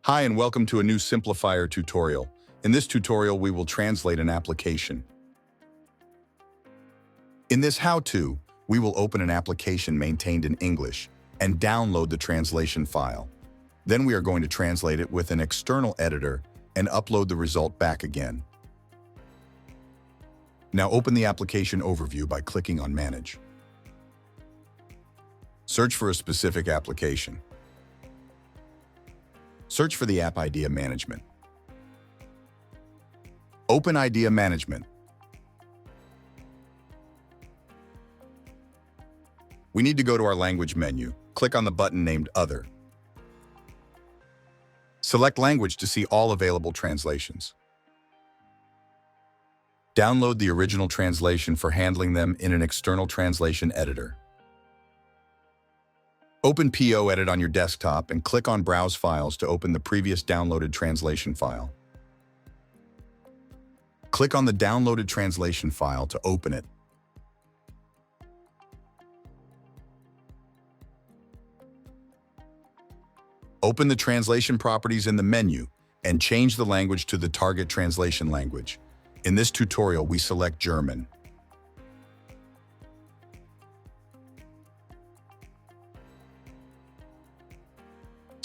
Hi and welcome to a new Simplifier tutorial. In this tutorial, we will translate an application. In this how-to, we will open an application maintained in English and download the translation file. Then we are going to translate it with an external editor and upload the result back again. Now open the application overview by clicking on Manage. Search for a specific application. Search for the app Idea Management. Open Idea Management. We need to go to our language menu. Click on the button named Other. Select Language to see all available translations. Download the original translation for handling them in an external translation editor. Open PO Edit on your desktop and click on Browse Files to open the previous downloaded translation file. Click on the downloaded translation file to open it. Open the translation properties in the menu and change the language to the target translation language. In this tutorial, we select German.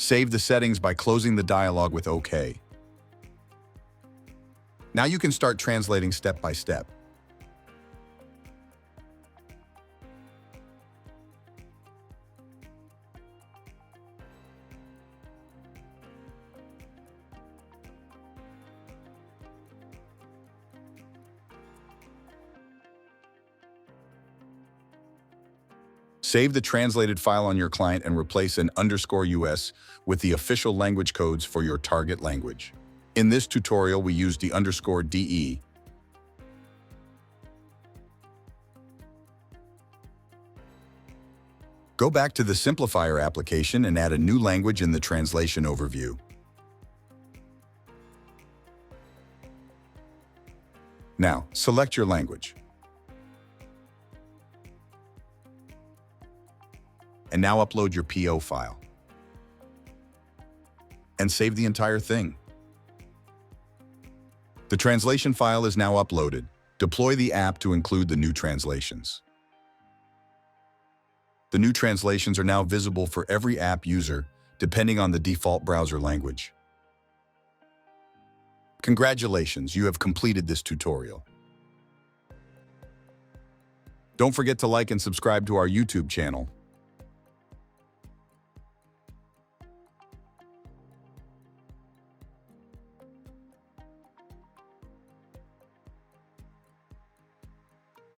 Save the settings by closing the dialog with OK. Now you can start translating step by step. Save the translated file on your client and replace an _US with the official language codes for your target language. In this tutorial, we use the _DE. Go back to the Simplifier application and add a new language in the translation overview. Now, select your language. And now upload your PO file. And save the entire thing. The translation file is now uploaded. Deploy the app to include the new translations. The new translations are now visible for every app user, depending on the default browser language. Congratulations, you have completed this tutorial. Don't forget to like and subscribe to our YouTube channel.